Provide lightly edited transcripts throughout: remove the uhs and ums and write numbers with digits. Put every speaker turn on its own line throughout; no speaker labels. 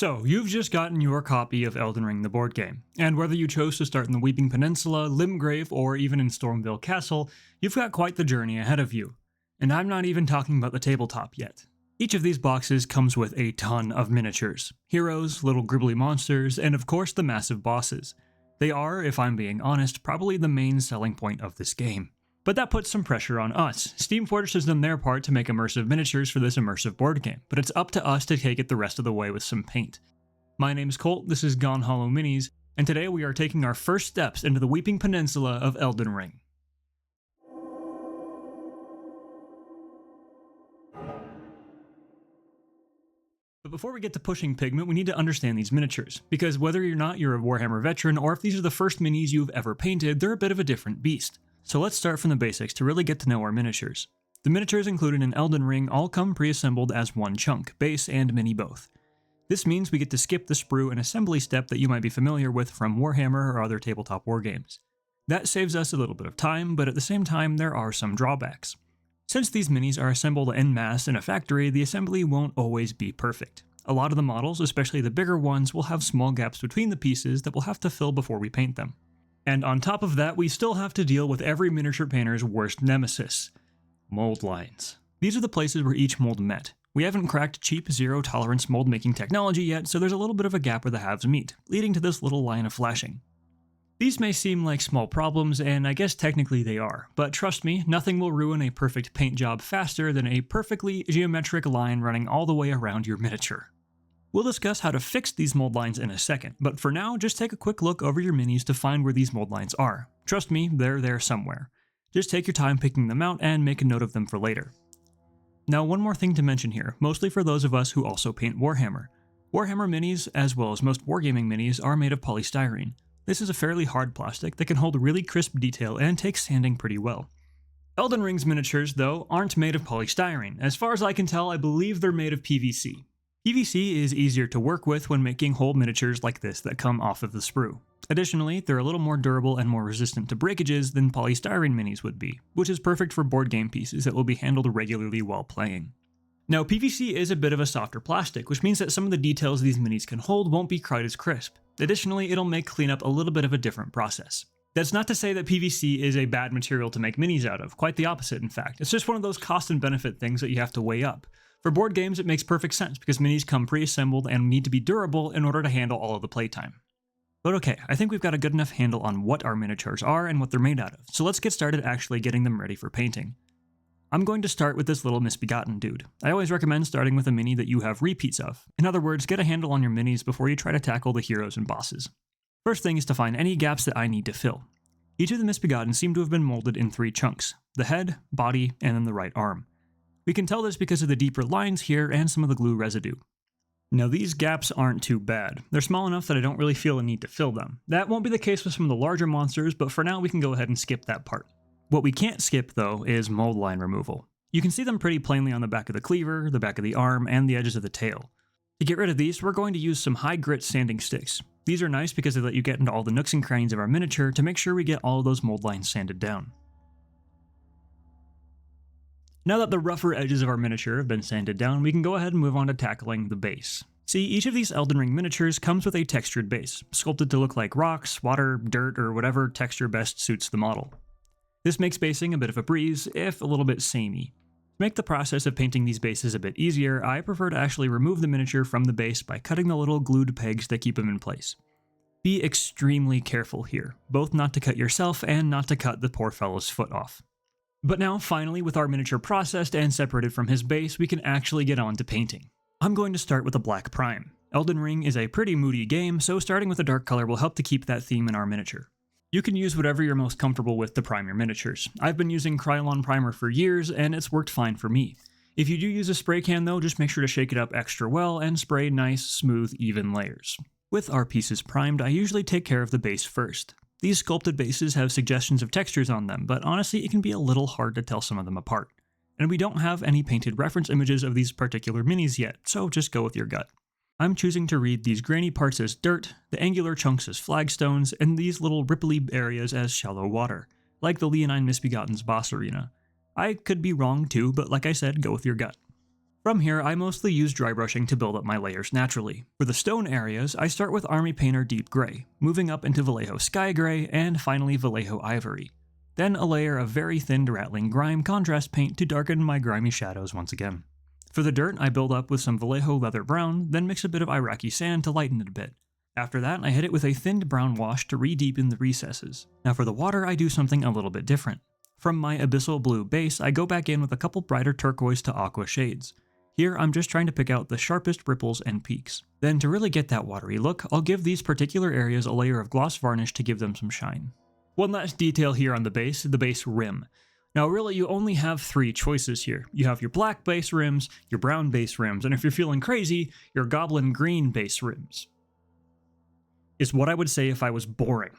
So, you've just gotten your copy of Elden Ring the board game, and whether you chose to start in the Weeping Peninsula, Limgrave, or even in Stormville Castle, you've got quite the journey ahead of you. And I'm not even talking about the tabletop yet. Each of these boxes comes with a ton of miniatures, heroes, little gribbly monsters, and of course the massive bosses. They are, if I'm being honest, probably the main selling point of this game. But that puts some pressure on us. Steam Fortress has done their part to make immersive miniatures for this immersive board game, but it's up to us to take it the rest of the way with some paint. My name's Colt, this is Gone Hollow Minis, and today we are taking our first steps into the Weeping Peninsula of Elden Ring. But before we get to pushing pigment, we need to understand these miniatures, because whether or not you're a Warhammer veteran or if these are the first minis you've ever painted, they're a bit of a different beast. So let's start from the basics to really get to know our miniatures. The miniatures included in Elden Ring all come pre-assembled as one chunk, base and mini both. This means we get to skip the sprue and assembly step that you might be familiar with from Warhammer or other tabletop wargames. That saves us a little bit of time, but at the same time there are some drawbacks. Since these minis are assembled en masse in a factory, the assembly won't always be perfect. A lot of the models, especially the bigger ones, will have small gaps between the pieces that we'll have to fill before we paint them. And on top of that, we still have to deal with every miniature painter's worst nemesis: mold lines. These are the places where each mold met. We haven't cracked cheap, zero-tolerance mold-making technology yet, so there's a little bit of a gap where the halves meet, leading to this little line of flashing. These may seem like small problems, and I guess technically they are, but trust me, nothing will ruin a perfect paint job faster than a perfectly geometric line running all the way around your miniature. We'll discuss how to fix these mold lines in a second, but for now, just take a quick look over your minis to find where these mold lines are. Trust me, they're there somewhere. Just take your time picking them out and make a note of them for later. Now, one more thing to mention here, mostly for those of us who also paint Warhammer. Warhammer minis, as well as most wargaming minis, are made of polystyrene. This is a fairly hard plastic that can hold really crisp detail and takes sanding pretty well. Elden Ring's miniatures, though, aren't made of polystyrene. As far as I can tell, I believe they're made of PVC. PVC is easier to work with when making whole miniatures like this that come off of the sprue. Additionally, they're a little more durable and more resistant to breakages than polystyrene minis would be, which is perfect for board game pieces that will be handled regularly while playing. Now, PVC is a bit of a softer plastic, which means that some of the details these minis can hold won't be quite as crisp. Additionally, it'll make cleanup a little bit of a different process. That's not to say that PVC is a bad material to make minis out of, quite the opposite in fact. It's just one of those cost and benefit things that you have to weigh up. For board games, it makes perfect sense because minis come pre-assembled and need to be durable in order to handle all of the playtime. But okay, I think we've got a good enough handle on what our miniatures are and what they're made out of, so let's get started actually getting them ready for painting. I'm going to start with this little Misbegotten dude. I always recommend starting with a mini that you have repeats of. In other words, get a handle on your minis before you try to tackle the heroes and bosses. First thing is to find any gaps that I need to fill. Each of the Misbegotten seem to have been molded in 3 chunks: the head, body, and then the right arm. We can tell this because of the deeper lines here and some of the glue residue. Now these gaps aren't too bad. They're small enough that I don't really feel a need to fill them. That won't be the case with some of the larger monsters, but for now we can go ahead and skip that part. What we can't skip though is mold line removal. You can see them pretty plainly on the back of the cleaver, the back of the arm, and the edges of the tail. To get rid of these, we're going to use some high grit sanding sticks. These are nice because they let you get into all the nooks and crannies of our miniature to make sure we get all of those mold lines sanded down. Now that the rougher edges of our miniature have been sanded down, we can go ahead and move on to tackling the base. See, each of these Elden Ring miniatures comes with a textured base, sculpted to look like rocks, water, dirt, or whatever texture best suits the model. This makes basing a bit of a breeze, if a little bit samey. To make the process of painting these bases a bit easier, I prefer to actually remove the miniature from the base by cutting the little glued pegs that keep them in place. Be extremely careful here, both not to cut yourself and not to cut the poor fellow's foot off. But now, finally, with our miniature processed and separated from his base, we can actually get on to painting. I'm going to start with a black prime. Elden Ring is a pretty moody game, so starting with a dark color will help to keep that theme in our miniature. You can use whatever you're most comfortable with to prime your miniatures. I've been using Krylon primer for years, and it's worked fine for me. If you do use a spray can though, just make sure to shake it up extra well and spray nice, smooth, even layers. With our pieces primed, I usually take care of the base first. These sculpted bases have suggestions of textures on them, but honestly it can be a little hard to tell some of them apart. And we don't have any painted reference images of these particular minis yet, so just go with your gut. I'm choosing to read these grainy parts as dirt, the angular chunks as flagstones, and these little ripply areas as shallow water, like the Leonine Misbegotten's boss arena. I could be wrong too, but like I said, go with your gut. From here, I mostly use dry brushing to build up my layers naturally. For the stone areas, I start with Army Painter Deep Gray, moving up into Vallejo Sky Gray, and finally Vallejo Ivory. Then a layer of very thin rattling grime contrast paint to darken my grimy shadows once again. For the dirt, I build up with some Vallejo Leather Brown, then mix a bit of Iraqi sand to lighten it a bit. After that, I hit it with a thinned brown wash to re-deepen the recesses. Now for the water, I do something a little bit different. From my abyssal blue base, I go back in with a couple brighter turquoise to aqua shades. Here, I'm just trying to pick out the sharpest ripples and peaks. Then to really get that watery look, I'll give these particular areas a layer of gloss varnish to give them some shine. One last detail here on the base rim. Now really you only have 3 choices here. You have your black base rims, your brown base rims, and if you're feeling crazy, your goblin green base rims. Is what I would say if I was boring.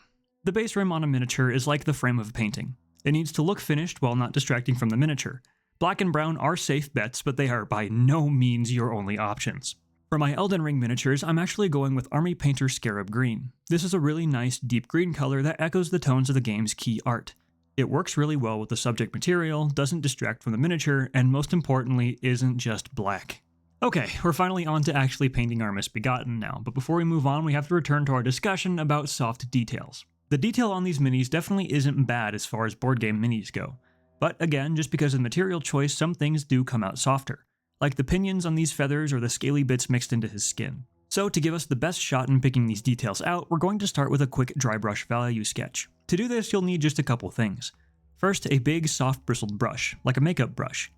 The base rim on a miniature is like the frame of a painting. It needs to look finished while not distracting from the miniature. Black and brown are safe bets, but they are by no means your only options. For my Elden Ring miniatures, I'm actually going with Army Painter Scarab Green. This is a really nice deep green color that echoes the tones of the game's key art. It works really well with the subject material, doesn't distract from the miniature, and most importantly, isn't just black. Okay, we're finally on to actually painting our Misbegotten now, but before we move on, we have to return to our discussion about soft details. The detail on these minis definitely isn't bad as far as board game minis go. But again, just because of the material choice, some things do come out softer, like the pinions on these feathers or the scaly bits mixed into his skin. So to give us the best shot in picking these details out, we're going to start with a quick dry brush value sketch. To do this, you'll need just a couple things. First, a big soft bristled brush, like a makeup brush.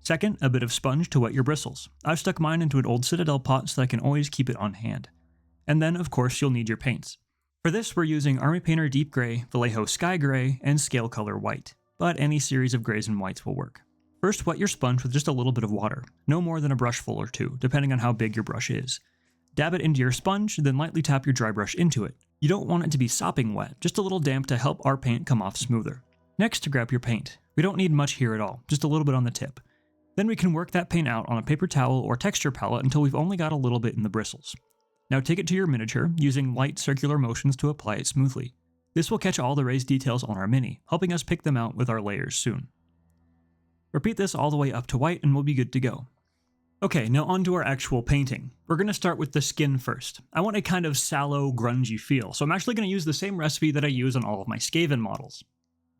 Second, a bit of sponge to wet your bristles. I've stuck mine into an old Citadel pot so that I can always keep it on hand. And then, of course, you'll need your paints. For this, we're using Army Painter Deep Gray, Vallejo Sky Gray, and Scale Color White. But any series of grays and whites will work. First, wet your sponge with just a little bit of water, no more than a brushful or 2, depending on how big your brush is. Dab it into your sponge, then lightly tap your dry brush into it. You don't want it to be sopping wet, just a little damp to help our paint come off smoother. Next, grab your paint. We don't need much here at all, just a little bit on the tip. Then we can work that paint out on a paper towel or texture palette until we've only got a little bit in the bristles. Now take it to your miniature, using light circular motions to apply it smoothly. This will catch all the raised details on our mini, helping us pick them out with our layers soon. Repeat this all the way up to white and we'll be good to go. Okay, now on to our actual painting. We're going to start with the skin first. I want a kind of sallow, grungy feel, so I'm actually going to use the same recipe that I use on all of my Skaven models.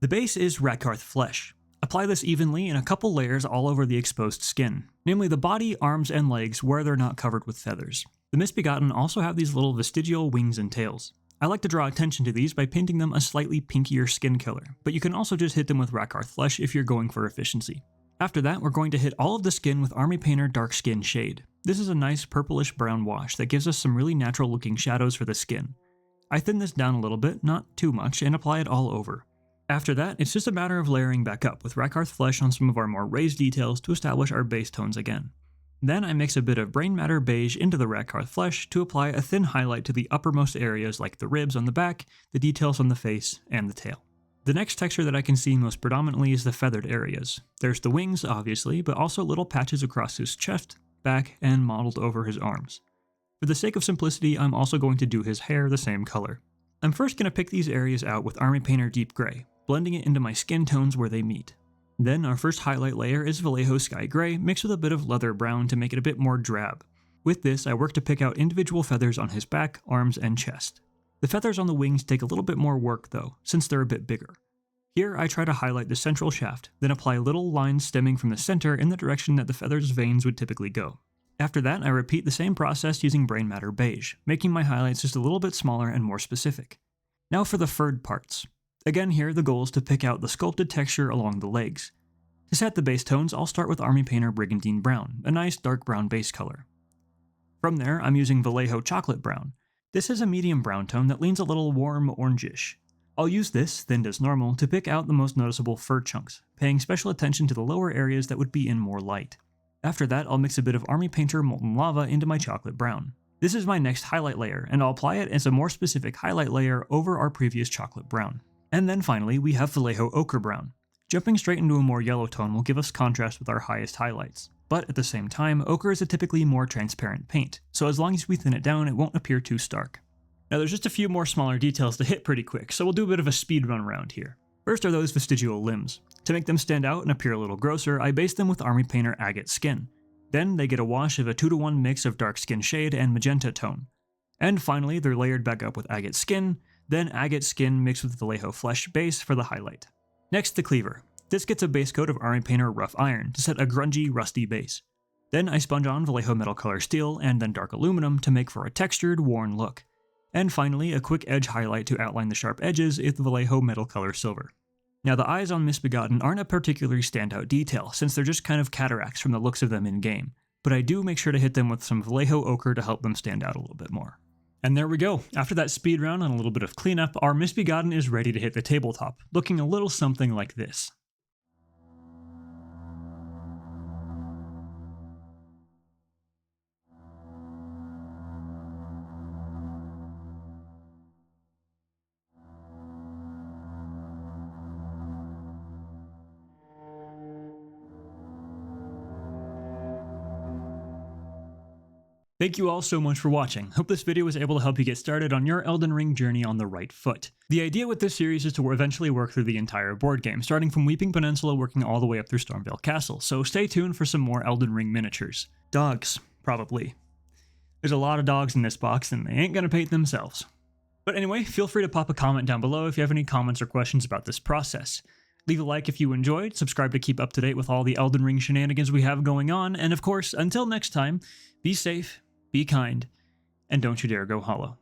The base is Rakarth flesh. Apply this evenly in a couple layers all over the exposed skin, namely the body, arms, and legs where they're not covered with feathers. The Misbegotten also have these little vestigial wings and tails. I like to draw attention to these by painting them a slightly pinkier skin color, but you can also just hit them with Rakarth flesh if you're going for efficiency. After that, we're going to hit all of the skin with Army Painter Dark Skin Shade. This is a nice purplish brown wash that gives us some really natural looking shadows for the skin. I thin this down a little bit, not too much, and apply it all over. After that, it's just a matter of layering back up with Rakarth flesh on some of our more raised details to establish our base tones again. Then I mix a bit of Brain Matter Beige into the Rakarth flesh to apply a thin highlight to the uppermost areas like the ribs on the back, the details on the face, and the tail. The next texture that I can see most predominantly is the feathered areas. There's the wings, obviously, but also little patches across his chest, back, and modeled over his arms. For the sake of simplicity, I'm also going to do his hair the same color. I'm first going to pick these areas out with Army Painter Deep Gray, blending it into my skin tones where they meet. Then our first highlight layer is Vallejo Sky Gray mixed with a bit of leather brown to make it a bit more drab. With this, I work to pick out individual feathers on his back, arms, and chest. The feathers on the wings take a little bit more work though, since they're a bit bigger. Here I try to highlight the central shaft, then apply little lines stemming from the center in the direction that the feather's veins would typically go. After that, I repeat the same process using Brain Matter Beige, making my highlights just a little bit smaller and more specific. Now for the furred parts. Again here, the goal is to pick out the sculpted texture along the legs. To set the base tones, I'll start with Army Painter Brigandine Brown, a nice dark brown base color. From there, I'm using Vallejo Chocolate Brown. This is a medium brown tone that leans a little warm orangish. I'll use this, thinned as normal, to pick out the most noticeable fur chunks, paying special attention to the lower areas that would be in more light. After that, I'll mix a bit of Army Painter Molten Lava into my chocolate brown. This is my next highlight layer, and I'll apply it as a more specific highlight layer over our previous chocolate brown. And then finally, we have Vallejo Ochre Brown. Jumping straight into a more yellow tone will give us contrast with our highest highlights. But at the same time, ochre is a typically more transparent paint, so as long as we thin it down, it won't appear too stark. Now there's just a few more smaller details to hit pretty quick, so we'll do a bit of a speed run around here. First are those vestigial limbs. To make them stand out and appear a little grosser, I base them with Army Painter Agate Skin. Then they get a wash of a 2-to-1 mix of dark skin shade and magenta tone. And finally, they're layered back up with agate skin, then agate skin mixed with Vallejo flesh base for the highlight. Next, the cleaver. This gets a base coat of Army Painter Rough Iron to set a grungy, rusty base. Then I sponge on Vallejo Metal Color Steel and then Dark Aluminum to make for a textured, worn look. And finally, a quick edge highlight to outline the sharp edges with Vallejo Metal Color Silver. Now the eyes on Misbegotten aren't a particularly standout detail, since they're just kind of cataracts from the looks of them in-game, but I do make sure to hit them with some Vallejo ochre to help them stand out a little bit more. And there we go. After that speed round and a little bit of cleanup, our Misbegotten is ready to hit the tabletop, looking a little something like this. Thank you all so much for watching. Hope this video was able to help you get started on your Elden Ring journey on the right foot. The idea with this series is to eventually work through the entire board game, starting from Weeping Peninsula working all the way up through Stormveil Castle, so stay tuned for some more Elden Ring miniatures. Dogs, probably. There's a lot of dogs in this box and they ain't gonna paint themselves. But anyway, feel free to pop a comment down below if you have any comments or questions about this process. Leave a like if you enjoyed, subscribe to keep up to date with all the Elden Ring shenanigans we have going on, and of course, until next time, be safe, be kind, and don't you dare go hollow.